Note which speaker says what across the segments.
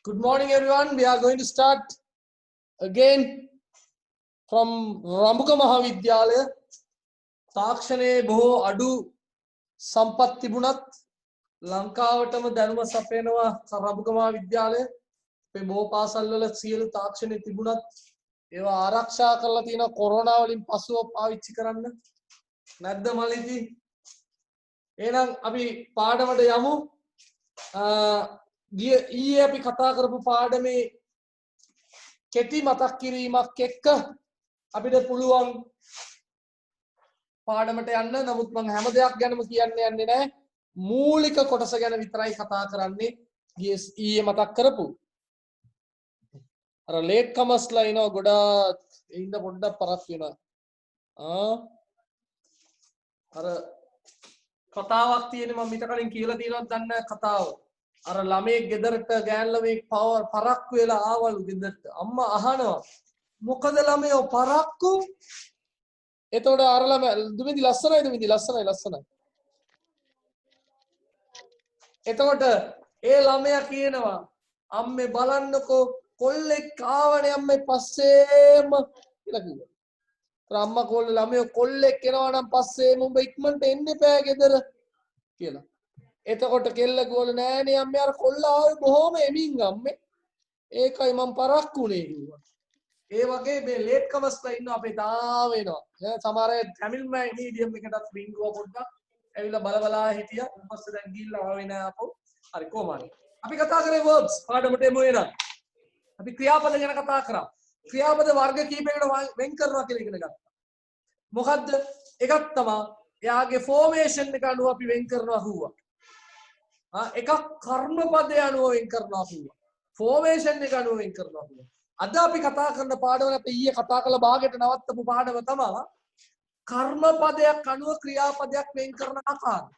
Speaker 1: Good morning, everyone. We are going to start again from Ramuka Mahavidyalaya. තාක්ෂණයේ බොහෝ අඩු සම්පත් තිබුණත් ලංකාවටම දැනුම සපයනවා රමුක මහාවිද්‍යාලය. මේ බොහෝ පාසල්වල සියලු තාක්ෂණය තිබුණත් ඒවා ආරක්ෂා කරලා තියෙන කොරෝනා වලින් පසුව පාවිච්චි කරන්න. නැද්ද මලිති? එහෙනම් අපි පාඩමට යමු. ඊයේ අපි කතා කරපු පාඩමේ කෙටි මතක් කිරීමක් එක්ක අපිට පුළුවන් පාඩමට යන්න. නමුත් මම හැම දෙයක් ගැනම කියන්න යන්නේ නැහැ. මූලික කොටස ගැන විතරයි කතා කරන්නේ. ඊයේ මතක් කරපු අර ලේට් කමර්ස්ලා ඉනවා ගොඩාක්. ඉන්න පොඩ්ඩක් පරක් වෙනවා. අර කතාවක් තියෙන මම මිට කලින් කියලා තියෙනවද දන්නේ නැහැ කතාව. අර ළමයේ ගෙදරට ගෑන් ළමයේ පරක්කු වෙලා ආවලු ගෙදරට. අම්මා අහනවා මොකද ළමයෝ පරක්කු? එතකොට අර ළමයා දුමිදි ලස්සනයි. එතකොට ඒ ළමයා කියනවා අම්මේ බලන්නකෝ කොල්ලෙක් ආවනේ අම්මේ පස්සේම කියලා කිව්වා. ඒතර අම්මා කොල්ල ළමයෝ කොල්ලෙක් එනවා නම් පස්සේම උඹ ඉක්මනට එන්න එපා ගෙදර කියලා. එතකොට කෙල්ල ගෝල නෑනේ අම්මේ අර කොල්ල ආවේ බොහොම එමින් අම්මේ. ඒකයි මම පරක්කුනේ කිව්වා. ඒ වගේ මේ ලේට් කමර්ස්ලා ඉන්න අපේ තාම එනවා. සමහර අය ටැමිල් මීඩියම් එකටත් රින්ගුව පොඩ්ඩක් ඇවිල්ලා බලබලා හිටියා. ඊපස්සේ දැන් ගිහිල්ලා ආවේ නෑ අපෝ. හරි කොහමද? අපි කතා කරේ verbs පාඩමට එමු එනවා. අපි ක්‍රියාපද ගැන කතා කරා. ක්‍රියාපද වර්ග කීපයකට වෙන් කරනවා කියලා ඉගෙන ගත්තා. මොකද්ද? එකක් තමයි එයාගේ ෆෝමේෂන් එක අනුව අපි වෙන් කරනවා හුවා. එකක් කර්මපදය අනුව වෙන් කරනවා හුවා. ෆෝමේෂන් එක අනුව වෙන් කරනවා හුවා. අද අපි කතා කරන පාඩම අපි ඊයේ කතා කළ භාගයට නවත්තපු පාඩම තමයි කර්මපදයක් අනුව ක්‍රියාපදයක් වෙන් කරන ආකාරය.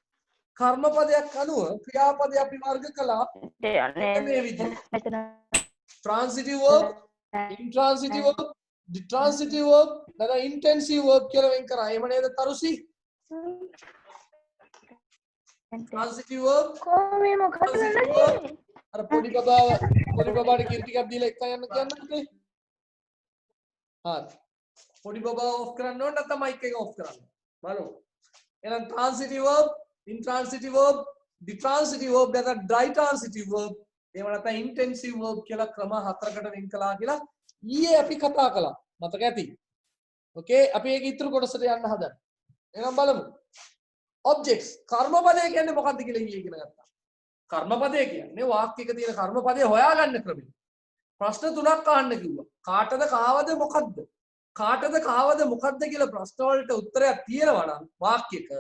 Speaker 1: කර්මපදයක් අනුව ක්‍රියාපදය අපි වර්ග කළා මේ විදිහට. transitive verb, intransitive verb, detransitive verb, නැත්නම් intensive verb කියලා වෙන් කරා. එහෙම නේද තරුසි? transitive verb
Speaker 2: කොහොමද මොකද වෙන්නේ?
Speaker 1: අර පොඩි බබාට කිරි ටිකක් දීලා එක්ක යන්න කියන්නත් නේ. හරි. පොඩි බබා ඔෆ් කරන්න ඕන නැත්නම් මයික් එක ඔෆ් කරන්න. බලමු. එහෙනම් transitive verb, intransitive verb, detransitive verb නැත්නම් ditransitive verb, එහෙම නැත්නම් intensive verb කියලා ක්‍රම හතරකට වෙන් කළා කියලා ඊයේ අපි කතා කළා. මතක ඇති. ඕකේ අපි ඒක ඉතුරු කොටසට යන්න හදන්න. එහෙනම් බලමු. objects කර්මපදය කියන්නේ මොකක්ද කියලා ඊයේ ඉගෙන ගත්තා. කර්මපදය කියන්නේ වාක්‍යයක තියෙන කර්මපදය හොයාගන්න ක්‍රමය. ප්‍රශ්න තුනක් අහන්න කිව්වා. කාටද කාවද මොකද්ද? කාටද කාවද මොකද්ද කියලා ප්‍රශ්න වලට උත්තරයක් තියෙනවා නම් වාක්‍යයක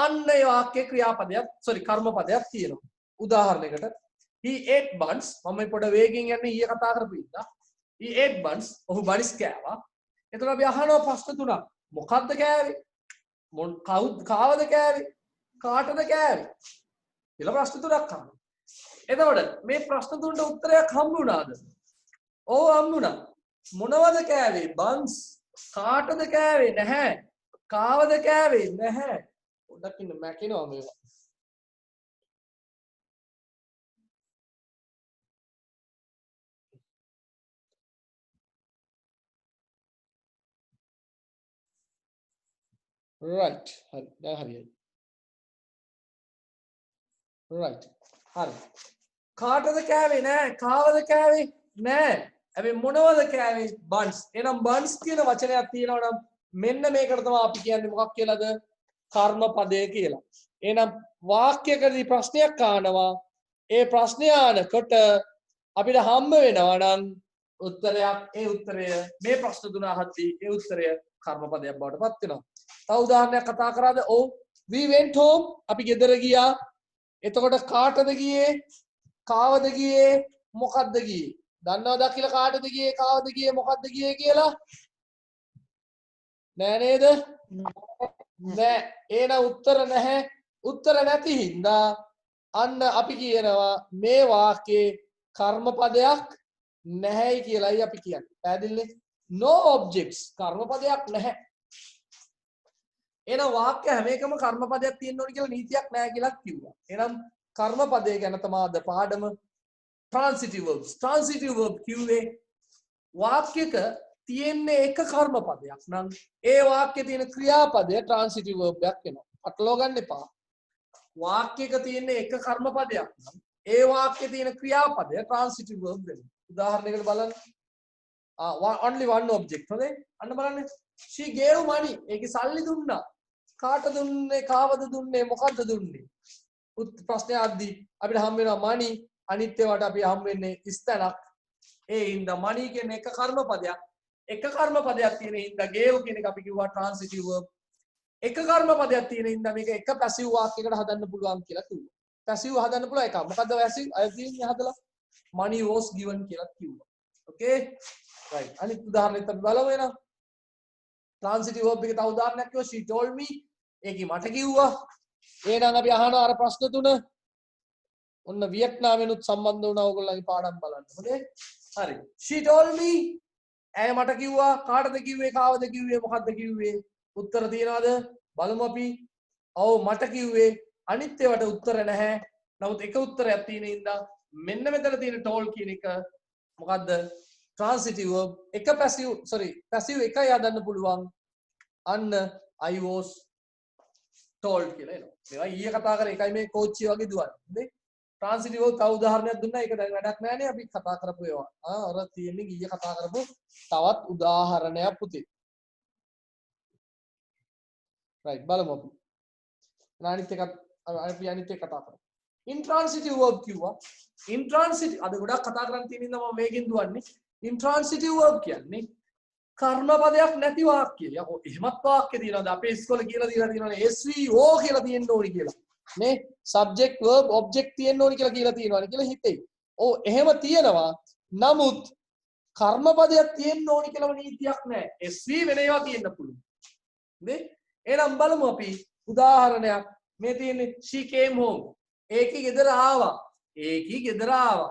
Speaker 1: අන්න ඒ වාක්‍යයේ ක්‍රියාපදයක් කර්මපදයක් තියෙනවා. උදාහරණයකට he ate buns මම පොඩ වේගෙන් යන්නේ ඊයේ කතා කරපු ඉඳලා he ate buns ඔහු බනිස් කෑවා. එතකොට අපි අහනවා ප්‍රශ්න තුනක්. මොකද්ද කෑවේ? කාවද කෑවේ? කාටද කෑවේ? කියලා ප්‍රශ්න තුනක් අහනවා. එතකොට මේ ප්‍රශ්න තුනට උත්තරයක් හම්බුණාද? ඔව් හම්බුණා. මොනවද කෑවේ? බන්ස්. කාටද කෑවේ? නැහැ. කාවද කෑවේ? නැහැ. පොඩ්ඩක් ඉන්න මැකිනවා මේවා. right හරි දැන් හරියයි. right හරි. කාටද කෑවේ? නැහැ. කාවද කෑවේ? නැහැ. හැබැයි මොනවද කෑවේ? බන්ස්. එහෙනම් බන්ස් කියන වචනයක් තියෙනවා නම් මෙන්න මේකට තමයි අපි කියන්නේ මොකක් කියලාද? කර්මපදය කියලා. එහෙනම් වාක්‍යයකදී ප්‍රශ්නයක් අහනවා. ඒ ප්‍රශ්නය අහනකොට අපිට හම්බ වෙනවා නම් උත්තරයක්. ඒ උත්තරය මේ ප්‍රශ්න තුන අහද්දී ඒ උත්තරය කර්මපදයක් බවට පත් වෙනවා. තව උදාහරණයක් කතා කරාද? ඔව්. we went home අපි ගෙදර ගියා. එතකොට කාටද ගියේ? කාවද ගියේ? මොකද්ද ගියේ? දන්නවද කියලා කාටද ගියේ? කාවද ගියේ? මොකද්ද ගියේ කියලා? නෑ නේද? නෑ. එහෙනම් උත්තර නැහැ. උත්තර නැති හින්දා අන්න අපි කියනවා මේ වාක්‍යයේ කර්මපදයක් නැහැයි කියලායි අපි කියන්නේ. පැහැදිලිද? no objects කර්මපදයක් නැහැ. එහෙනම් වාක්‍ය හැම එකම කර්මපදයක් තියෙන්න ඕන කියලා නීතියක් නැහැ කියලා කිව්වා. එහෙනම් කර්මපදය ගැන තමයි අද පාඩම. transitive verbs. Transitive verb කිව්වේ වාක්‍යයක තියෙන්නේ එක කර්මපදයක් නම් ඒ වාක්‍යයේ තියෙන ක්‍රියාපදය transitive verb එකක් වෙනවා. අටලෝ ගන්න එපා. වාක්‍යයක තියෙන්නේ එක කර්මපදයක් නම් ඒ වාක්‍යයේ තියෙන ක්‍රියාපදය transitive verb වෙනවා. උදාහරණයකට බලන්න. only one object. හොඳේ. අන්න බලන්න. She gave money. ඒකේ සල්ලි දුන්නා. කාට දුන්නේ? කාවද දුන්නේ? මොකද්ද දුන්නේ? ප්‍රශ්නය අද්දි අපිට හම් වෙනවා money. අනිත් ඒවාට අපි හම් වෙන්නේ ස්තනක්. ඒ හින්දා money කියන්නේ එක කර්මපදයක්. එක කර්මපදයක් තියෙන හින්දා gave කියන එක අපි කිව්වා transitive verb. එක කර්මපදයක් තියෙන හින්දා මේක එක passive වාක්‍යයකට හදන්න පුළුවන් කියලා කිව්වා. passive හදන්න පුළුවන් එක. මොකද්ද passive? අය තියෙන්නේ හදලා money was given කියලා කිව්වා. okay right. අනිත් උදාහරණෙත් අපි බලමු එනවා. transitive verb එකේ තව උදාහරණයක් කිව්වා she told me. ඒකේ මට කිව්වා. එහෙනම් අපි අහනවා අර ප්‍රශ්න තුන. ඔන්න වියට්නාමෙනුත් සම්බන්ධ වුණා ඕගොල්ලන්ගේ පාඩම් බලන්න. හොඳේ? හරි. she told me. ඇය මට කිව්වා. කාටද කිව්වේ? කාවද කිව්වේ? මොකද්ද කිව්වේ? උත්තර තියනවාද? බලමු අපි. ඔව් මට කිව්වේ. අනිත් ඒවාට උත්තර නැහැ. නමුත් එක උත්තරයක් තියෙන හින්දා මෙන්න මෙතන තියෙන told කියන එක මොකද්ද? transitive verb. එක passive එකයි හදන්න පුළුවන්. අන්න I was told කියලා එනවා. මේවා ඊයේ කතා කරේ එකයි මේ කෝච්චි වගේ දුවන්නේ. හොඳේ? transitive verb තව උදාහරණයක් දුන්නා. ඒක දැන් වැඩක් නෑනේ අපි කතා කරපු ඒවා. අර තියෙන්නේ ඊයේ කතා කරපු තවත් උදාහරණයක් පුතේ. right බලමු අපි. අනිත් එක කතා කරමු. intransitive verb කිව්වා. intransitive අද ගොඩක් කතා කරන් තියෙන ඉඳන් මම මේකෙන් දුවන්නේ. intransitive verb කියන්නේ කර්මපදයක් නැති වාක්‍යය. යකෝ එහෙමත් වාක්‍ය තියෙනවාද? අපේ ඉස්කෝලේ කියලා දීලා තියෙනවානේ SVO කියලා තියෙන්න ඕනි කියලා. නේ subject verb object තියෙන්න ඕනි කියලා තියෙනවානේ කියලා හිතෙයි. ඔව් එහෙම තියෙනවා. නමුත් කර්මපදයක් තියෙන්න ඕනි කියලාම නීතියක් නැහැ. SV වෙන ඒවා තියෙන්න පුළුවන්. නේ එහෙනම් බලමු අපි උදාහරණයක්. මේ තියෙන්නේ she came home. ඒකී ගෙදර ආවා.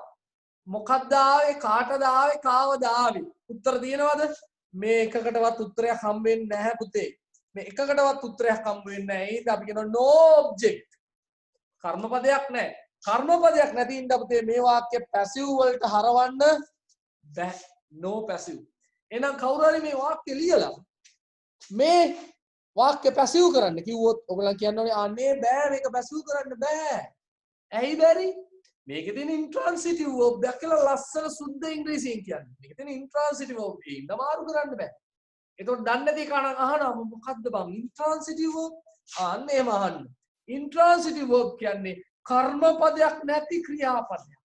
Speaker 1: මොකක්ද ආවේ? කාටද ආවේ? කාවද ආවේ? උත්තර තියෙනවද? මේ එකකටවත් උත්තරයක් හම්බ වෙන්නේ නැහැ පුතේ. මේ එකකටවත් උත්තරයක් හම්බ වෙන්නේ නැහැ. ඒත් අපි කියනවා no object. කර්මපදයක් නැහැ. කර්මපදයක් නැති ඉඳ පුතේ මේ වාක්‍ය passive වලට හරවන්න බෑ. no passive. එහෙනම් කවුරු හරි මේ වාක්‍ය ලියලා මේ වාක්‍ය passive කරන්න කිව්වොත් ඔයගොල්ලන් කියන්නේ අනේ බෑ මේක passive කරන්න බෑ. ඇයි බැරි? මේකේ තියෙන intransitive verb එකක් කියලා ලස්සන සුද්ධ ඉංග්‍රීසියෙන් කියන්නේ. මේකේ තියෙන intransitive verb එක මාරු කරන්න බෑ. ඒතකොට දන්නේ නැති කන අහනවා මොකද්ද බං intransitive verb? අන්න එහෙම අහන්න. intransitive verb කියන්නේ කර්මපදයක් නැති ක්‍රියාපදයක්.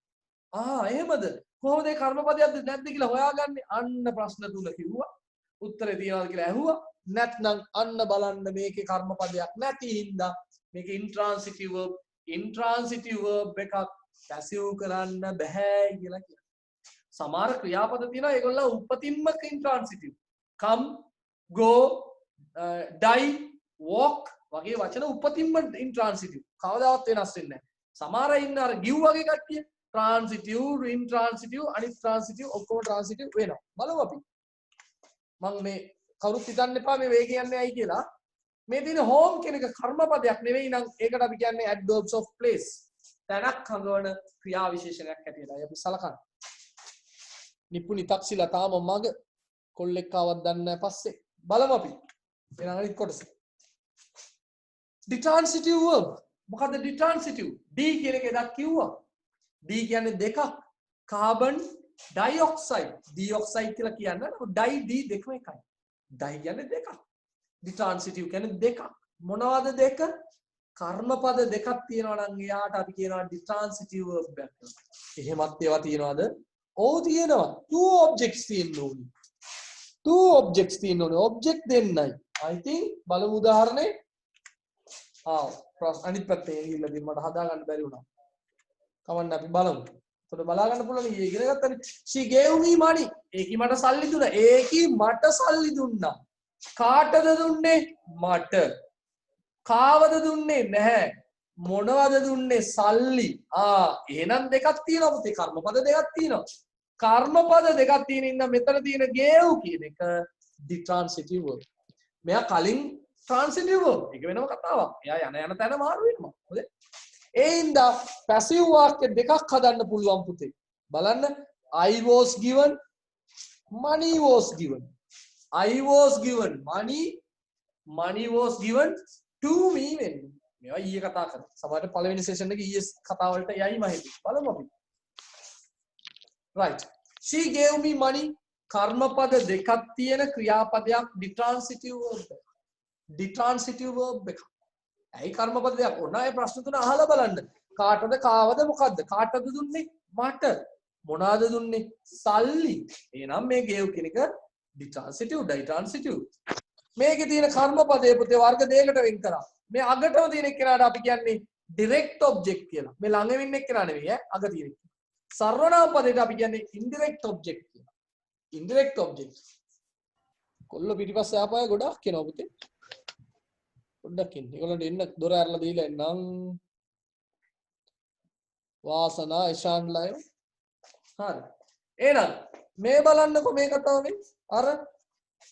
Speaker 1: එහෙමද? කොහොමද ඒ කර්මපදයක්ද නැද්ද කියලා හොයාගන්නේ? අන්න ප්‍රශ්න තුන කිව්වා. උත්තරේ තියනවාද කියලා ඇහුවා. නැත්නම් අන්න බලන්න මේකේ කර්මපදයක් නැති හින්දා මේකේ intransitive verb එකක් passive කරන්න බෑ කියලා කියනවා. සමහර ක්‍රියාපද තියෙනවා ඒගොල්ලෝ උපතින්ම intransitive. come, go, die, walk වගේ වචන උපතින්ම intransitive. කවදාවත් වෙනස් වෙන්නේ නැහැ. සමහර ඉන්න අර give වගේ කට්ටිය transitive, intransitive, අනිත් transitive ඔක්කොම transitive වෙනවා. බලමු අපි. මම මේ කවුරුත් හිතන්න එපා මේ වේ කියන්නේ ඇයි කියලා. මේ තියෙන home කියන එක කර්මපදයක් නෙවෙයි නම් ඒකට අපි කියන්නේ adverbs of place. තැනක් හඟවන ක්‍රියා විශේෂණයක් හැටියටයි අපි සලකන්නේ. නිපුණි තක්සිලා තාම මග කොල්ලෙක් ආවත් දන්නේ නැහැ පස්සේ. බලමු අපි. එහෙනම් අනිත් කොටස. Detransitive verb. මොකද්ද detransitive? D කියන එක එදා කිව්වා. D කියන්නේ දෙකක්. carbon dioxide. dioxide කියලා කියන්නේ di d දෙකම එකයි. di කියන්නේ දෙකක්. detransitive කියන්නේ දෙකක්. මොනවද දෙක? කර්මපද දෙකක් තියෙනවා නම් එයාට අපි කියනවා detransitive verb එකක්. එහෙමත් ඒවා තියෙනවද? ඔව් තියෙනවා. two objects තියෙන්න ඕනේ. object දෙන්නයි. I think බලමු උදාහරණේ. අනිත් පැත්තේ ගිහිල්ලා දින් මට හදා ගන්න බැරි වුණා. කවන්න අපි බලමු. එතකොට බලා ගන්න පුළුවන් ඊයේ ඉගෙන ගත්තනේ. she gave me money. ඒකි මට සල්ලි දුන්නා. ඒකි මට සල්ලි දුන්නා. කාටද දුන්නේ? මට. කාවද දුන්නේ? නැහැ. මොනවද දුන්නේ? සල්ලි. එහෙනම් දෙකක් තියෙනවා පුතේ. කර්මපද දෙකක් තියෙනවා. කර්මපද දෙකක් තියෙන ඉන්න මෙතන තියෙන gave කියන එක detransitive verb. මෙයා කලින් transitive verb. ඒක වෙනම කතාවක්. එයා යන තැන මාරු වෙනවා. හොඳේ. ඒ හින්දා passive වාක්‍ය දෙකක් හදන්න පුළුවන් පුතේ. බලන්න I was given money was given I was given money was given to me වෙන්නේ මේවා ඊයේ කතා කරා සමහරට පළවෙනි සෙෂන් එකේ ඊයේ කතා වලට යයි මම හිතුවා බලමු අපි right she gave me money කර්මපද දෙකක් තියෙන ක්‍රියාපදයක් ditransitive verb එක ඇයි කර්මපද දෙකක් ඕන ඒ ප්‍රශ්න තුන අහලා බලන්න කාටද කාවද මොකද්ද කාටද දුන්නේ මට මොනවාද දුන්නේ සල්ලි එහෙනම් මේ gave කියන එක ditransitive මේකේ තියෙන කර්මපදයේ පුතේ වර්ග දෙකකට වෙන් කරා මේ අගටම තියෙන එක්කනට අපි කියන්නේ direct object කියලා මේ ළඟ වෙන්න එක්කන නෙවෙයි අග තියෙන සර්වනාම පදයට අපි කියන්නේ indirect object කියලා indirect object කොල්ල පිටිපස්සේ ආපහු ගොඩක් කියනවා පුතේ පොඩ්ඩක් ඉන්න ඒගොල්ලන්ට එන්න දොර ඇරලා දීලා එන්නම් වාසනා ඉෂාන්ලයි හරි එහෙනම් මේ බලන්නකො මේ කතාවේ අර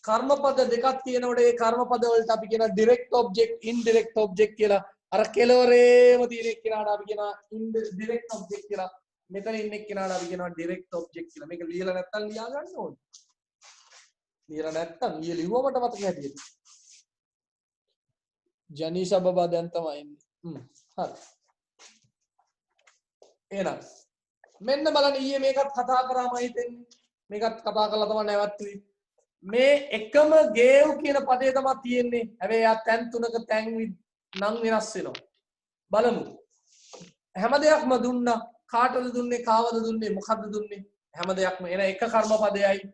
Speaker 1: කර්මපද දෙකක් තියෙනකොට ඒ කර්මපද වලට අපි කියන direct object indirect object කියලා අර කෙලවරේම තියෙන එක්කනට අපි කියනවා direct object කියලා මෙතන ඉන්න එක්කනට අපි කියනවා direct object කියලා මේක ලියලා නැත්තම් ලියා ගන්න ඕනේ ලියලා නැත්තම් ඊයේ ලිව්ව මට මතක හැටියට ජනීෂා බබා දැන් තමයි ඉන්නේ හරි එහෙනම් මෙන්න බලන්න ඊයේ මේකත් කතා කරාම හිතෙන්නේ මේකත් කතා කරලා තමයි නැවතුනේ මේ එකම gave කියන පදේ තමයි තියෙන්නේ හැබැයි යා තැන් තුනක තැන් නම් වෙනස් වෙනවා බලමු හැම දෙයක්ම දුන්නා කාටද දුන්නේ කාවද දුන්නේ මොකද්ද දුන්නේ හැම දෙයක්ම එන එක කර්මපදයයි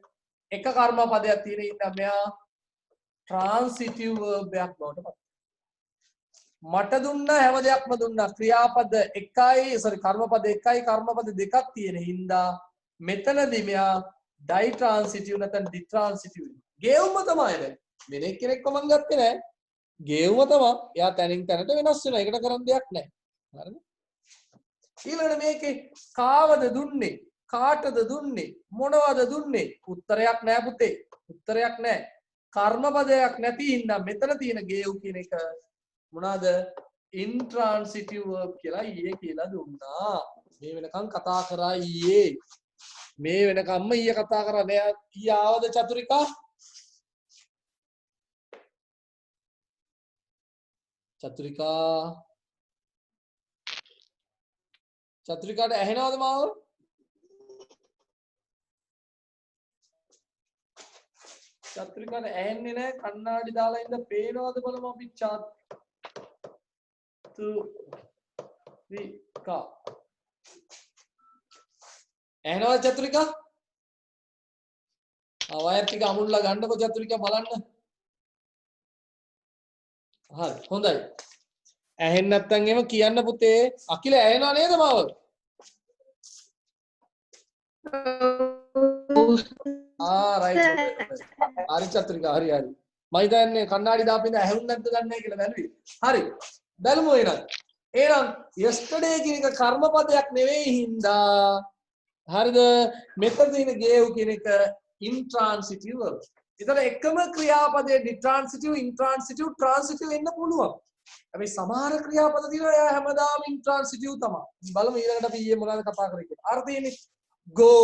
Speaker 1: එක කර්මපදයක් තියෙන ඉන්න මෙයා transitive verb එකක් බවට පත් මට දුන්නා හැම දෙයක්ම දුන්නා ක්‍රියාපද එකයි කර්මපද එකයි කර්මපද දෙකක් තියෙන හින්දා මෙතනදී මෙයා ditransitive නැත්නම් ditransitive ගේවුම තමයි දැන් වෙන එක්කෙනෙක්ව මං ගත්තේ නෑ ගේවුම තමයි එයා තැනින් තැනට වෙනස් වෙනවා ඒකට කරන්න දෙයක් නෑ හරිද ඊළඟට මේකේ කාවද දුන්නේ කාටද දුන්නේ මොනවද දුන්නේ උත්තරයක් නෑ පුතේ උත්තරයක් නෑ කර්මපදයක් නැති හින්දා මෙතන තියෙන ගේව් කියන එක මොනවාද intransitive verb කියලා ඊයේ කියලා දුන්නා මේ වෙනකන් කතා කරා ඊයේ මේ වෙනකම්ම ඊයේ කතා කරා නෑ ඊයේ ආවද චතුරිකා චතුරිකාට ඇහෙනවද මාව චතුරිකාට ඇහෙන්නේ නෑ කණ්ණාඩි දාලා ඉඳ පේනවද බලමු අපි චතුරිකා ඇහෙනවද චතුරිකා වයර් ටික අමුල්ලා ගන්නකො චතුරිකා බලන්න හරි හොඳයි ඇහෙන්නේ නැත්නම් එහෙම කියන්න පුතේ අකිල ඇහෙනව නේද මාව රයිට් හරි චතුරිකා හරි මම හිතන්නේ කණ්ණාඩි දාපින්න ඇහුන්නේ නැද්ද දන්නේ නැහැ කියලා බැලුවේ හරි බලමු එහෙනම් yesterday කියන එක කර්මපදයක් නෙවෙයි හින්දා හරිද මෙතන තියෙන gave කියන එක intransitive verb. ඒතර එකම ක්‍රියාපදයේ ditransitive intransitive transitive වෙන්න පුළුවන්. හැබැයි සමහර ක්‍රියාපද තියෙනවා එයා හැමදාම intransitive තමයි. බලමු ඊළඟට අපි ඊයේ මොනවද කතා කරේ කියලා. අර තියෙන්නේ go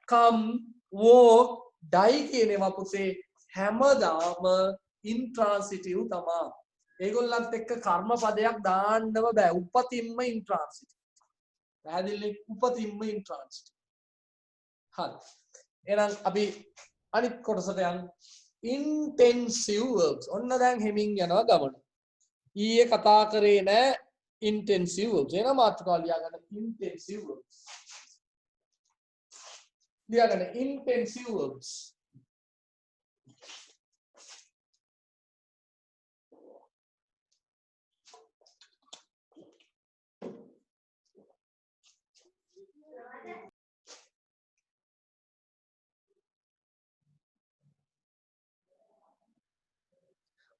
Speaker 1: come walk die කියන ඒවා පුතේ හැමදාම intransitive තමයි. ඒගොල්ලන්ත් එක්ක කර්මපදයක් දාන්නම බෑ. උපතින්ම intransitive. පැහැදිලිද? උපතින්ම intransitive. හරි. එහෙනම් අපි අනිත් කොටසට යමු. intensive verbs. ඔන්න දැන් හෙමින් යනවා ගමන. ඊයේ කතා කරේ නෑ intensive verbs. එහෙනම් මාතෘකාව ලියා ගන්න intensive verbs. ලියා ගන්න intensive verbs.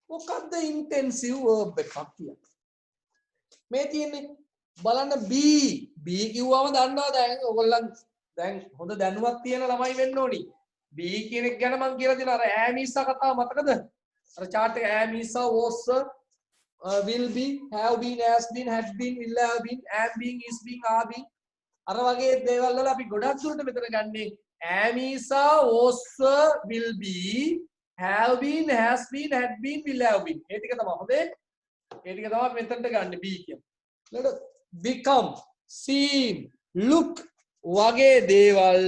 Speaker 1: මොකක්ද intensive verb එකක් කියන්නේ? මේ තියෙන්නේ බලන්න be කිව්වම දන්නවා දැන් ඔයගොල්ලන් දැන් හොඳ දැනුවත් තියෙන ළමයි වෙන්න ඕනි. be කියන එක ගැන මම කියලා දෙනවා. අර ඈමීසා කතාව මතකද? අර chart එක ඈමීසා was will be have been has been had been will have been am being is being are being අර වගේ දේවල් වල අපි ගොඩක් දුරට මෙතන ගන්නේ am is was will be have been has been had been will have been. ඒ ටික තමයි හොඳේ. ඒ ටික තමයි මෙතනට ගන්න be කියන්නේ. ඊළඟ become seen look වගේ දේවල්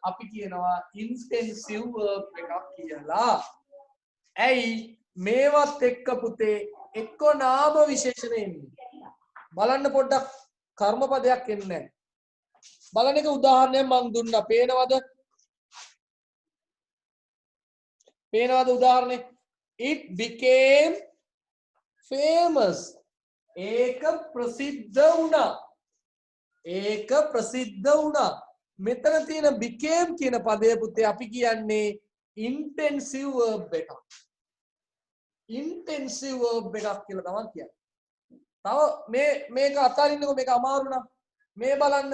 Speaker 1: අපි කියනවා intensive verb එකක් කියලා. ඇයි මේවත් එක්ක පුතේ එක්ක නාම විශේෂණ එන්නේ. බලන්න පොඩ්ඩක් කර්මපදයක් එන්නේ නැහැ. බලන්න එක උදාහරණයක් මම දුන්නා. පේනවද උදාහරණේ? It became famous. ඒක ප්‍රසිද්ධ වුණා. මෙතන තියෙන became කියන පදය පුතේ අපි කියන්නේ intensive verb එකක්. intensive verb එකක් කියලා තමයි කියන්නේ. තව මේක අතාරින්නකො මේක අමාරු නම් මේ බලන්න.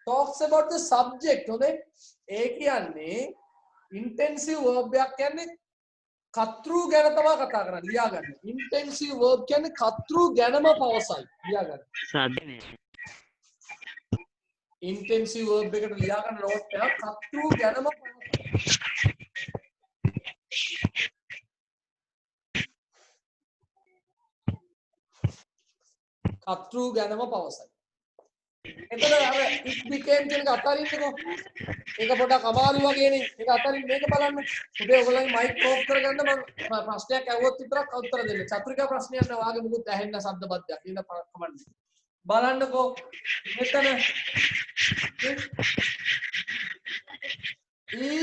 Speaker 1: talks about the subject. හොඳේ. ඒ කියන්නේ intensive verb එකක් කියන්නේ කර්තෘ ගැන තමයි කතා කරන්නේ. ලියා ගන්න. intensive verb කියන්නේ කර්තෘ ගැනම පවසයි. ලියා ගන්න.
Speaker 3: සාධනේ
Speaker 1: intensive verb එකට ලියා ගන්න note එකක් කර්තෘ ගැනම පවසයි. කර්තෘ ගැනම පවසයි. එතන අර it became කියන එක අතරින්නකො. ඒක පොඩක් අමාරු වගේනේ. ඒක අතරින් මේක බලන්න. ඔබේ ඔයගොල්ලන්ගේ මයික් ඕෆ් කරගන්න මම ප්‍රශ්නයක් අහුවොත් විතරක් උත්තර දෙන්න. චතුරිකා ප්‍රශ්නයක් නෑ. වාගේ මුකුත් ඇහෙන්න ශබ්ද බද්දයක්. ඉන්න කමන්නේ. බලන්නකෝ මෙතන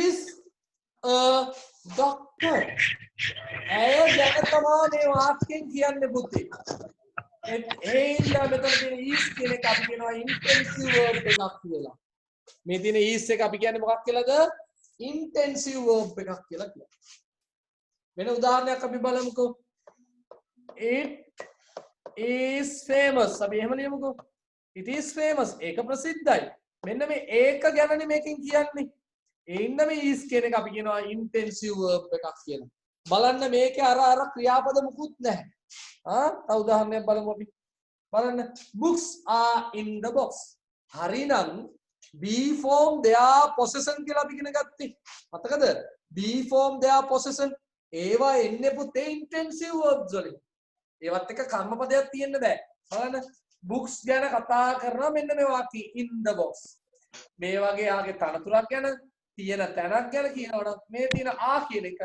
Speaker 1: is a doctor. ඇය ගැන තමයි මේ වාක්‍යයෙන් කියන්නේ පුතේ. මෙතන තියෙන is කියන එක අපි කියනවා intensive verb එකක් කියලා. මේ තියෙන is එක අපි කියන්නේ මොකක් කියලාද? intensive verb එකක් කියලා කියනවා. වෙන උදාහරණයක් අපි බලමුකෝ. It is famous. අපි එහෙම ලියමුකෝ. It is famous. ඒක ප්‍රසිද්ධයි. මෙන්න මේ ඒක ගැනනේ මේකෙන් කියන්නේ. ඒ ඉන්න මේ is කියන එක අපි කියනවා intensive verb එකක් කියලා. බලන්න මේකේ අර ක්‍රියාපද මුකුත් නැහැ. තව උදාහරණයක් බලමු අපි. බලන්න books are in the box. හරිනම් be form their possession කියලා අපි ඉගෙන ගත්තේ. මතකද? be form their possession ඒවා එන්නේ පුතේ intensive verbs වලින්. ඒවත් එක කර්මපදයක් තියෙන්න බෑ. බලන්න books ගැන කතා කරනවා මෙන්න මේ වාක්‍යය in the box. මේ වගේ ආගේ තනතුරක් ගැන තියෙන තැනක් ගැන කියනවනම් මේ තියෙන ආ කියන එක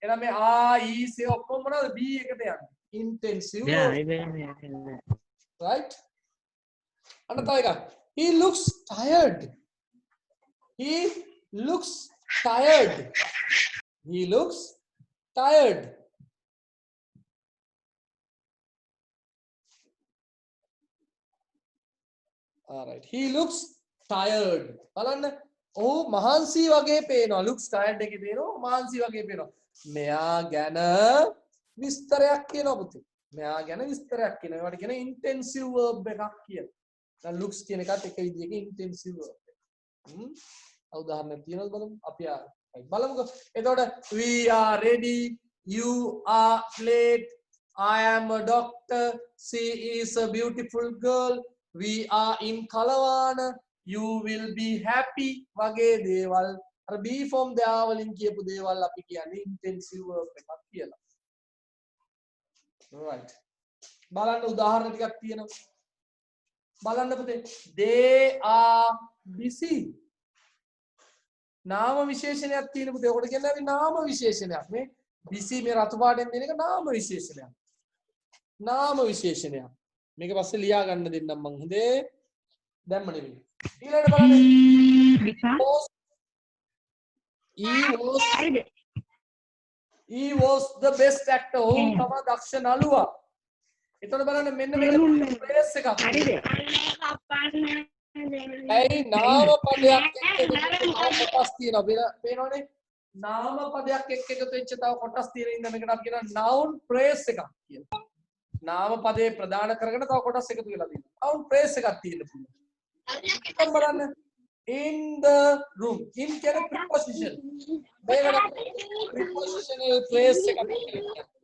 Speaker 1: එහෙනම් මේ ආ is ඒ ඔක්කොම මොනවද b එකට යන්නේ. Intensive right? අන්න තව එකක්. He looks tired. He looks tired. All right. He looks tired. බලන්න. ඔහු මහන්සි වගේ පේනවා. looks tired එකේ පේනවා මහන්සි වගේ පේනවා. මෙයා ගැන විස්තරයක් කියනවා පුතේ. මෙයා ගැන විස්තරයක් කියනවා. ඒවට කියන intensive verb එකක් කියලා. දැන් looks කියන එකත් එක විදිහක intensive verb එකක්. උදාහරණයක් තියෙනවද බලමු. අපි බලමුකෝ. එතකොට we are ready, you are late, I am a doctor, she is a beautiful girl, we are in Kalavana, you will be happy වගේ දේවල් අර be form there වලින් කියපු දේවල් අපි කියන්නේ intensive verb එකක් කියලා. right. බලන්න උදාහරණ ටිකක් තියෙනවා. බලන්න පුතේ. they are busy. නාම විශේෂණයක් තියෙන පුතේ. ඔකට කියන්නේ අපි නාම විශේෂණයක්. මේ busy මේ රතු පාටෙන් දෙන එක නාම විශේෂණයක්. මේක පස්සේ ලියා ගන්න දෙන්නම් මං හොඳේ. දැම්ම නෙමෙයි. ඊළඟට බලන්න. he was the best actor. ඔහු තමයි දක්ෂ නළුවා. එතකොට බලන්න මෙන්න මේක ප්‍රේස් එකක්. හරිද? ඇයි නාම පදයක් එක්ක කොටස් තියෙනවා. පේනවනේ? නාම පදයක් එක්ක එකතු වෙච්ච තව කොටස් තියෙන ඉන්න මේකට අපි කියනවා noun phrase එකක් කියලා. නාම පදේ ප්‍රදාන කරගෙන තව කොටස් එකතු වෙලා තියෙනවා. noun phrase එකක් තියෙන්න පුළුවන්. දැන් බලන්න in the room. in කියන preposition. මේකට prepositional phrase එකක්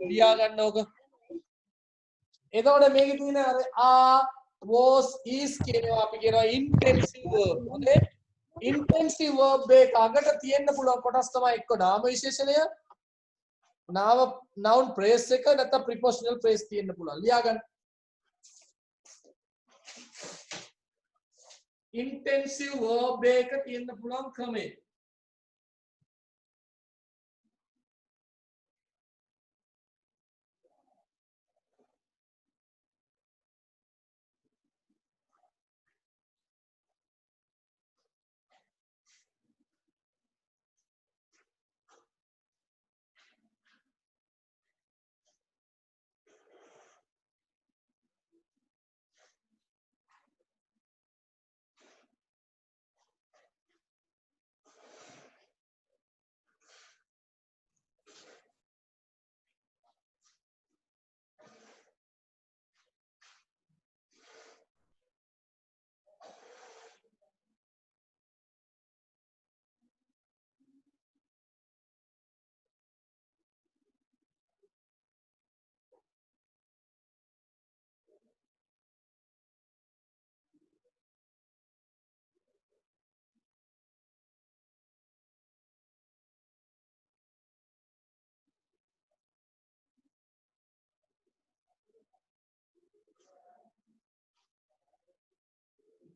Speaker 1: ලියා ගන්න ඕක. එතකොට මේකේ තියෙන අර was is කියනවා අපි කියනවා intensive verb. හොඳේ intensive verb එක අගට තියෙන්න පුළුවන් කොටස් තමයි එක්ක නාම විශේෂණය noun phrase එක නැත්නම් prepositional phrase තියෙන්න පුළුවන්. ලියා ගන්න. intensive verb එක තියෙන්න පුළුවන් ක්‍රමය.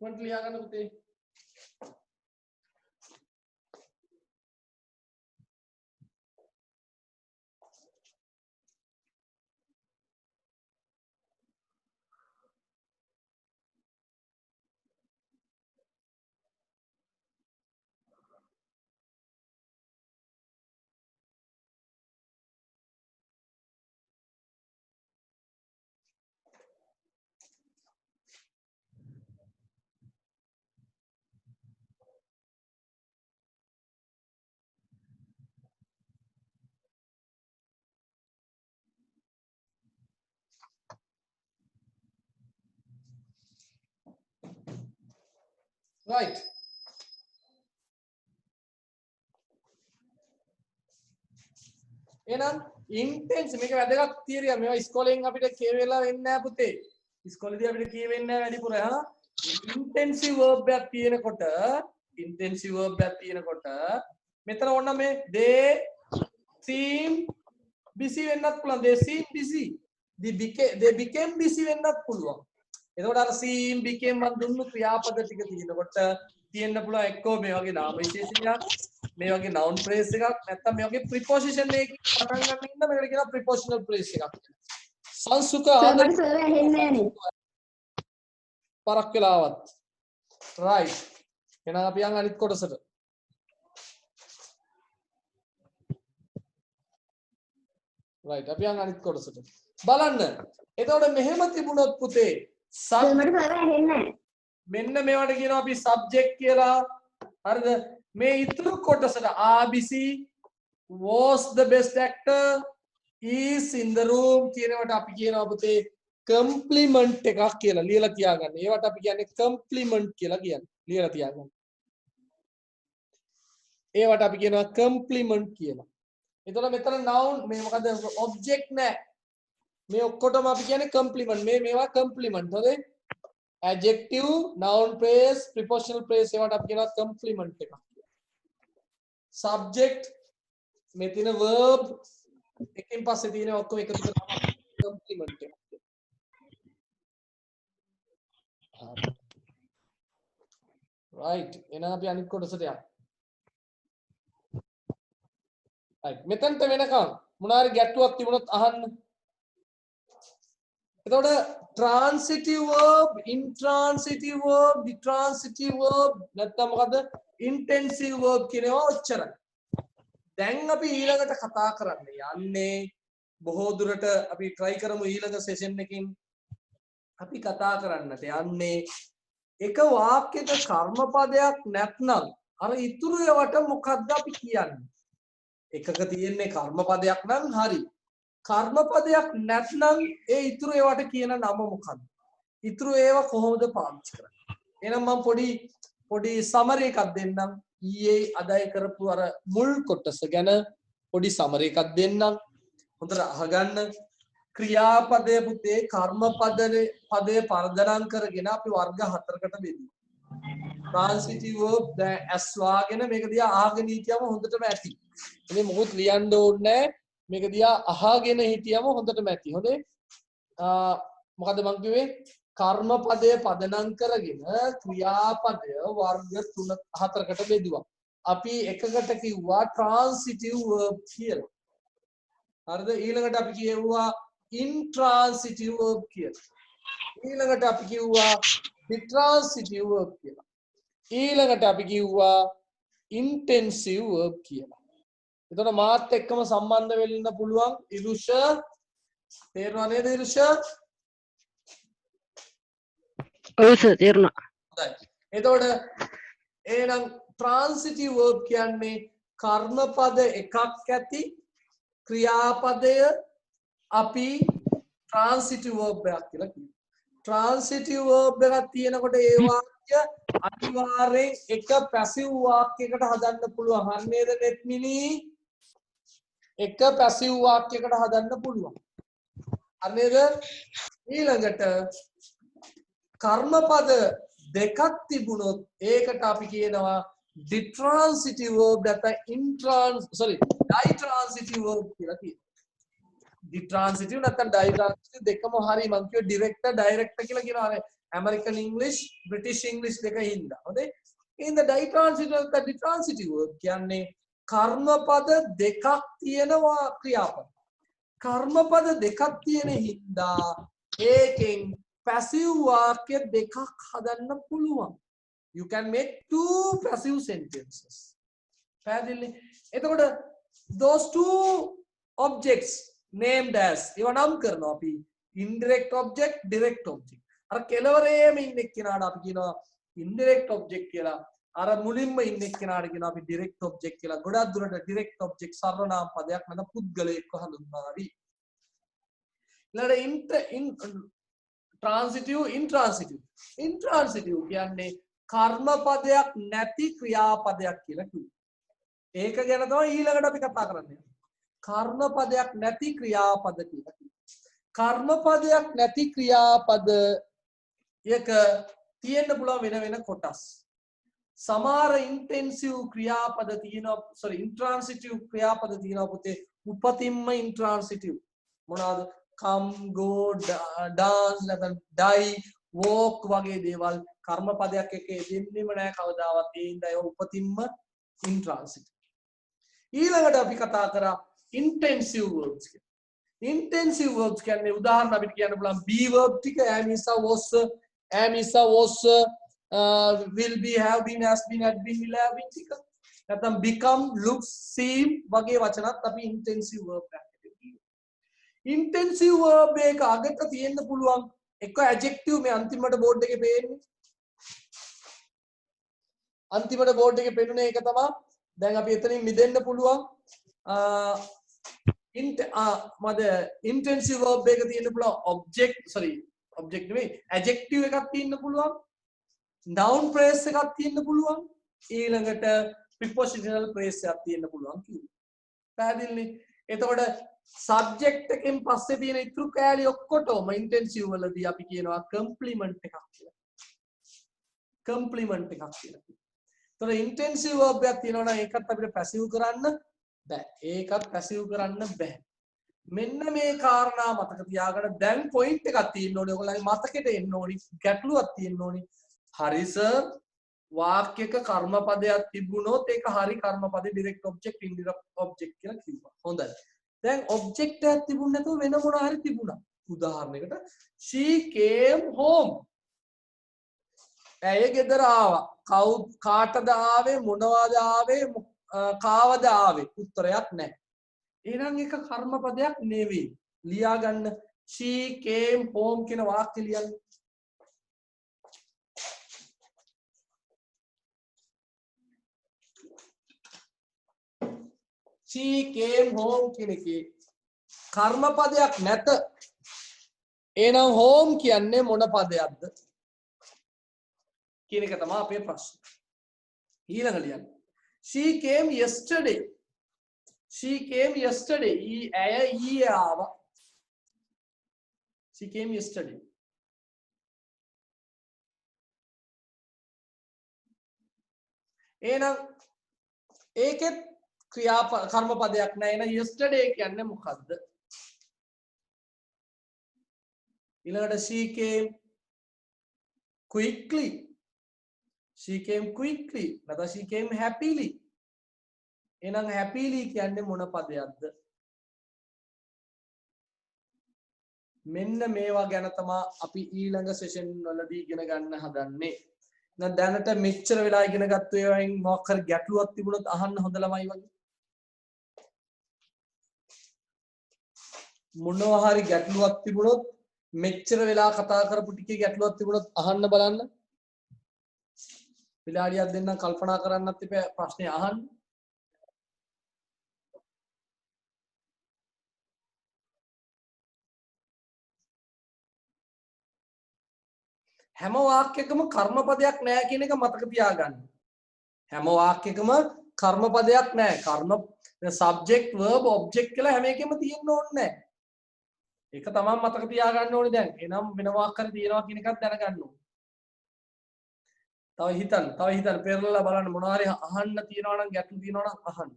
Speaker 1: ඉක්මනට ලියා ගන්න පුතේ. right එහෙනම් intense මේක වැදගත් තියරිය මේවා ඉස්කෝලෙන් අපිට කියවෙලා වෙන්නේ නැහැ පුතේ ඉස්කෝලේදී අපිට කියවෙන්නේ නැහැ වැඩිපුර හා intensive verb එකක් තියෙනකොට මෙතන ඕන මේ they seem busy වෙන්නත් පුළුවන් they seem busy they became busy වෙන්නත් පුළුවන් එතකොට අර seem became මන් දුන්නු ක්‍රියාපද ටික තියෙනකොට තියෙන්න පුළුවන් එක්කෝ මේ වගේ නාම විශේෂණයක් මේ වගේ noun phrase එකක් නැත්නම් මේ වගේ preposition එකකින් පටන් ගන්න ඉන්න මේකට කියනවා prepositional phrase එකක් සංසුක ආදර
Speaker 2: සර් ඇහෙන්නේ නැහැ
Speaker 1: පරක් වෙලාවත් right එහෙනම් අපි යන් අනිත් කොටසට right අපි යන් අනිත් කොටසට බලන්න එතකොට මෙහෙම තිබුණොත් පුතේ
Speaker 2: සර් මට සර් ඇහෙන්නේ නැහැ
Speaker 1: මෙන්න මේවට කියනවා අපි subject කියලා හරිද මේ ඉතුරු කොටසට ABC was the best actor is in the room කියනවට අපි කියනවා පුතේ compliment එකක් කියලා ලියලා තියාගන්න. ඒවට අපි කියන්නේ compliment කියලා කියන්නේ. ලියලා තියාගන්න. ඒවට අපි කියනවා compliment කියලා. එතකොට මෙතන noun මේ මොකද object නෑ. මේ ඔක්කොටම අපි කියන්නේ compliment. මේවා compliment. හරිද? adjective, noun phrase, prepositional phrase ඒවට අපි කියනවා compliment එකක්. subject මේ තියෙන verb එකෙන් පස්සේ තියෙන ඔක්කොම එකතු කරලා compliment එක. right එහෙනම් අපි අනිත් කොටසට යමු. right මෙතනට වෙනකම් මොනාරි ගැටුවක් තිබුණොත් අහන්න. එතකොට transitive verb, intransitive verb, detransitive verb නැත්නම් මොකද intensive verb කියනවා ඔච්චරයි. දැන් අපි ඊළඟට කතා කරන්න යන්නේ බොහෝ දුරට අපි try කරමු ඊළඟ session එකකින් අපි කතා කරන්නට යන්නේ එක වාක්‍යයක කර්මපදයක් නැත්නම් අර ඉතුරු ඒවට මොකද්ද අපි කියන්නේ? එකක තියෙන්නේ කර්මපදයක් නම් හරි. කර්මපදයක් නැත්නම් ඒ ඉතුරු ඒවට කියන නම මොකක්ද? ඉතුරු ඒවා කොහොමද පාවිච්චි කරන්නේ? එහෙනම් මම පොඩි summary එකක් දෙන්නම්. ඊයේ අදයි කරපු අර මුල් කොටස ගැන පොඩි summary එකක් දෙන්නම්. හොඳට අහගන්න. ක්‍රියාපදය පුතේ කර්මපදයේ පරදනම් කරගෙන අපි වර්ග 4කට බෙදුවා. transitive verb දැන් ඇස් වාගෙන මේක දිහා අහගෙන හිටියම හොඳටම ඇති. ඉතින් මොකුත් ලියන්න ඕනේ නැහැ. මේක දිහා අහගෙන හිටියම හොඳටම ඇති. හොඳේ. මොකද මං කිව්වේ කර්මපදයේ පදනම් කරගෙන ක්‍රියාපදය වර්ග 4කට බෙදුවා. අපි එකකට කිව්වා transitive verb කියලා. හරිද? ඊළඟට අපි කියුවා intransitive verb කියලා. ඊළඟට අපි කිව්වා intransitive verb කියලා. ඊළඟට අපි කිව්වා intensive verb කියලා. එතකොට මාත් එක්කම සම්බන්ධ වෙන්න පුළුවන් ඉරුෂ තේරෙනව නේද ඉරුෂ?
Speaker 3: ඔව් සර් තේරුණා.
Speaker 1: හොඳයි. එතකොට එහෙනම් transitive verb කියන්නේ කර්මපද එකක් ඇති ක්‍රියාපදය අපි transitive verb එකක් කියලා කියනවා. transitive verb එකක් තියෙනකොට ඒ වාක්‍ය අනිවාර්යෙන් එක passive වාක්‍යයකට හදන්න පුළුවන්. හරි නේද නෙත්මිනි? එක passive වාක්‍යයකට හදන්න පුළුවන්. හරි නේද? ඊළඟට කර්මපද දෙකක් තිබුණොත් ඒකට අපි කියනවා ditransitive verb නැත්නම් ditransitive verb කියලා කියනවා. ditransitive නැත්නම් ditransitive දෙකම හරි මම කියුවා director director කියලා කියනවා. American English British English දෙක හින්දා. හොඳේ. in the ditransitive verb කියන්නේ කර්මපද දෙකක් තියෙනවා ක්‍රියාපද. කර්මපද දෙකක් තියෙන හින්දා ඒකෙන් passive වාක්‍ය දෙකක් හදන්න පුළුවන්. You can make two passive sentences. පැහැදිලිනේ? එතකොට those two objects named as ඒවා නම් කරනවා අපි indirect object direct object. අර කෙලවරේම ඉන්න එක්කෙනාට අපි කියනවා indirect object කියලා. අර මුලින්ම ඉන්න එක්කෙනාට කියනවා අපි direct object කියලා. ගොඩක් දුරට direct object සර්වනාම පදයක් නැත්නම් පුද්ගලයෙක්ව හඳුන්වනවා. ඊළඟට transitive intransitive. intransitive කියන්නේ කර්මපදයක් නැති ක්‍රියාපදයක් කියලා කිව්වා. ඒක ගැන තමයි ඊළඟට අපි කතා කරන්නේ. කර්මපදයක් නැති ක්‍රියාපද කියලා කිව්වා. කර්මපදයක් නැති ක්‍රියාපද එක තියෙන්න පුළුවන් වෙන වෙන කොටස්. සමහර intensive ක්‍රියාපද තියෙනවා intransitive ක්‍රියාපද තියෙනවා පුතේ උපතින්ම intransitive. මොනවාද? come go dance නැත්නම් die walk වගේ දේවල් කර්මපදයක් එක්ක එදෙන්නෙම නැහැ කවදාවත්. ඒ හින්දා ඒවා උපතින්ම intransitive. ඊළඟට අපි කතා කරා intensive verbs කියලා. intensive verbs කියන්නේ උදාහරණ අපිට කියන්න පුළුවන් be verb ටික am is was will be have been has been had been will have been ටික. නැත්නම් become look seem වගේ වචනත් අපි intensive verb එකක්. intensive verb එක අගට තියෙන්න පුළුවන් එක adjective මේ අන්තිමට බෝඩ් එකේ පේන්නේ. අන්තිමට බෝඩ් එකේ පෙන්නුනේ ඒක තමයි. දැන් අපි එතනින් මිදෙන්න පුළුවන්. intensive verb එක තියෙන්න පුළුවන් object නෙමෙයි adjective එකක් තියෙන්න පුළුවන්. noun phrase එකක් තියෙන්න පුළුවන්. ඊළඟට prepositional phrase එකක් තියෙන්න පුළුවන් කිව්වා. පැහැදිලිනේ? එතකොට subject එකෙන් පස්සේ තියෙන ඉතුරු කෑලි ඔක්කොටම intensive වලදී අපි කියනවා complement එකක් කියලා. complement එකක් කියලා. එතකොට intensive verb එකක් තියෙනවා නම් ඒකත් අපිට passive කරන්න බෑ. ඒකත් passive කරන්න බෑ. මෙන්න මේ කාරණා මතක තියාගන්න. දැන් point එකක් තියෙන්න ඕනේ. ඔයගොල්ලන්ගේ මතකෙට එන්න ඕනේ. ගැටලුවක් තියෙන්න ඕනේ. හරි සර් වාක්‍යයක කර්මපදයක් තිබුණොත් ඒක හරි කර්මපදේ direct object indirect object කියලා කිව්වා. හොඳයි. දැන් object එකක් තිබුණ නැතුව වෙන මොනවා හරි තිබුණා. උදාහරණයකට she came home. ඇය ගෙදර ආවා. කාටද ආවේ මොනවාද ආවේ කාවද ආවේ උත්තරයක් නැහැ. එහෙනම් ඒක කර්මපදයක් නෙවෙයි. ලියා ගන්න she came home කියන වාක්‍ය ලියන්න. she came home කියන එකේ කර්මපදයක් නැත. එහෙනම් home කියන්නේ මොන පදයක්ද කියන එක තමයි අපේ ප්‍රශ්න. ඊළඟ ලියන්න. she came yesterday. she came yesterday. ඇය ඊයේ ආවා. She came yesterday. එහෙනම් ඒකෙත් කර්මපදයක් නැහැ. එහෙනම් yesterday කියන්නේ මොකද්ද? ඊළඟට she came quickly. She came quickly. නැත්නම් she came happily. එහෙනම් happily කියන්නේ මොන පදයක්ද? මෙන්න මේවා ගැන තමයි අපි ඊළඟ සෙෂන් වලදී ඉගෙන ගන්න හදන්නේ. දැන් දැනට මෙච්චර වෙලා ඉගෙන ගත්ත ඒවායින් මොකක් හරි ගැටලුවක් තිබුණොත් අහන්න හොඳ ළමයි වගේ. මොනවා හරි ගැටලුවක් තිබුණොත් මෙච්චර වෙලා කතා කරපු ටිකේ ගැටලුවක් තිබුණොත් අහන්න බලන්න. විනාඩියක් දෙන්නම් කල්පනා කරන්නත් එපා ප්‍රශ්නේ අහන්න. හැම වාක්‍යයකම කර්මපදයක් නැහැ කියන එක මතක තියාගන්න. හැම වාක්‍යයකම කර්මපදයක් නැහැ. කර්ම subject verb object කියලා හැම එකෙම තියෙන්න ඕනේ නැහැ. ඒක තමයි මතක තියාගන්න ඕනේ දැන්. එනම් වෙන වාක්‍යයක් තියෙනවා කියන එකත් දැනගන්න ඕනේ. තව හිතන්න පෙරලලා බලන්න මොනවා හරි අහන්න තියෙනවා නම් ගැටලු තියෙනවා නම් අහන්න.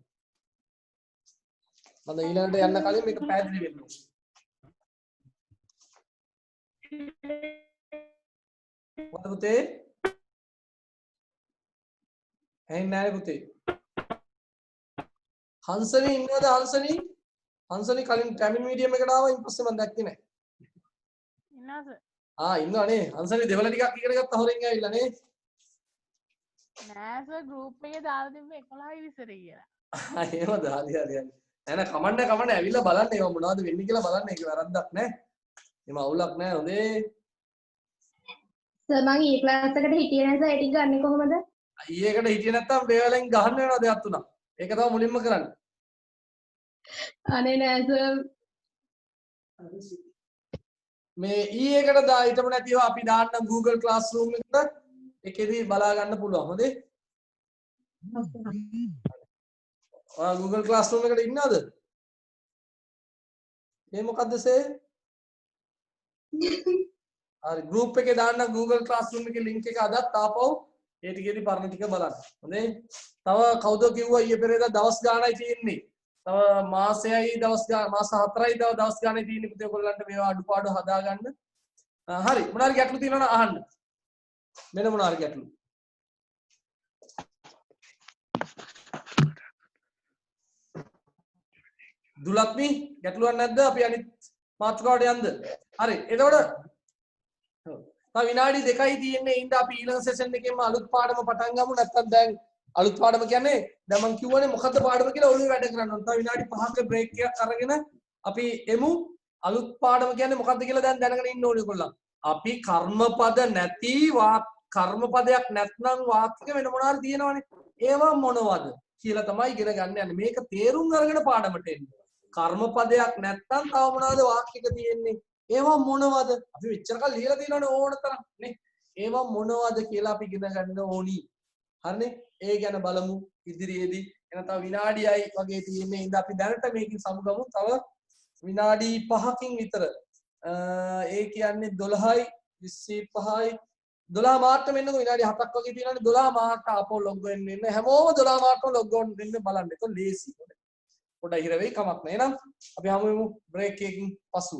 Speaker 1: මම ඊළඟට යන්න කලින් මේක පැහැදිලි වෙන්න ඕනේ. මොකද පුතේ? ඇයි නෑ පුතේ? හංසනි ඉන්නවද හංසනි? හංසනි කලින් ටැමින් මීඩියම් එකට ආවා ඊට පස්සේ මම දැක්කේ නෑ.
Speaker 4: ඉන්නවද?
Speaker 1: ඉන්නවා නේ. හංසනි දෙවල ටිකක් ඉගෙන ගත්ත හොරෙන් ඇවිල්ලා නේ.
Speaker 4: නෑ සර් ගෲප් එකේ දාලා තිබ්බේ 11යි 20 කියලා.
Speaker 1: එහෙමද? හරි. නෑ කමන්න ඇවිල්ලා බලන්න ඒව මොනවද වෙන්නේ කියලා බලන්න. ඒක වැරද්දක් නෑ. එම අවුලක් නෑ හොඳේ.
Speaker 2: සර් මං ඊ ක්ලාස් එකට හිටියේ නැහැ සර්. ඒ ටික ගන්නෙ කොහොමද?
Speaker 1: ඊයේකට හිටියේ නැත්තම් දේවලෙන් ගහන්න වෙනවා දෙයක් තුනක්. ඒක තමයි මුලින්ම කරන්නේ.
Speaker 2: අනේ නෑ සර්.
Speaker 1: මේ ඊයේකට හිටපු නැතිව අපි දාන්න Google Classroom එකට ඒකෙදි බලා ගන්න පුළුවන්. හොඳේ? Google Classroom එකට ඉන්නවද? මේ මොකද්ද සේ? හරි group එකේ දාන්න Google Classroom එකේ link එක අදත් ආපහු ඒ ටිකේදී පරණ ටික බලන්න. හොඳේ? තව කවුද කිව්වා ඊයේ පෙරේදා දවස් ගාණයි තියෙන්නේ. තව මාසයයි දවස් 4යි තව දවස් ගාණයි තියෙන්නේ පුතේ ඔයගොල්ලන්ට මේවා අඩුපාඩු හදාගන්න. හරි මොනවා හරි ගැටලු තියෙනවා නම් අහන්න. මෙන්න මොනවා හරි ගැටලු. දුලත්මි ගැටලුවක් නැද්ද? අපි අනිත් මාතෘකාවට යන්ද? හරි. එතකොට තව විනාඩි 2යි තියෙන්නේ. ඉඳ අපි ඊළඟ සෙෂන් එකේම අලුත් පාඩම පටන් ගමු. නැත්තම් දැන් අලුත් පාඩම කියන්නේ දැන් මම කියවනේ මොකද්ද පාඩම කියලා ඔළුවේ වැඩ කරන්න ඕන. තව විනාඩි 5ක බ්‍රේක් එකක් අරගෙන අපි එමු. අලුත් පාඩම කියන්නේ මොකද්ද කියලා දැන් දැනගෙන ඉන්න ඕනේ ඔයගොල්ලෝ. අපි කර්මපද නැති කර්මපදයක් නැත්නම් වාක්‍යක වෙන මොනවාරි තියෙනවනේ. ඒවා මොනවද කියලා තමයි ඉගෙන ගන්න යන්නේ. මේක තේරුම් අරගෙන පාඩමට එන්න. කර්මපදයක් නැත්නම් තව මොනවද වාක්‍යක තියෙන්නේ? ඒවා මොනවද? අපි මෙච්චර කල් ලියලා තියෙනවනේ ඕන තරම් නේ. ඒවා මොනවද කියලා අපි ඉගෙන ගන්න ඕනි. හරිනේ? ඒ ගැන බලමු ඉදිරියේදී. එන තව විනාඩියයි වගේ තියෙන්නේ. ඉඳ අපි දැනට මේකෙන් සමුගමු. තව විනාඩි 5කින් විතර. ඒ කියන්නේ 12යි 25යි 12 මාර්ට මෙන්නකො විනාඩි 7ක් වගේ තියෙනවානේ. 12 මාර්ට ආපහු ලොග් වෙන්න ඉන්න. හැමෝම 12 මාර්ටම ලොග් ඔන් වෙන්න බලන්න. ඒක ලේසි. පොඩ්ඩක් හිර වෙයි කමක් නෑ. එහෙනම් අපි හමු වෙමු බ්‍රේක් එකකින් පසු.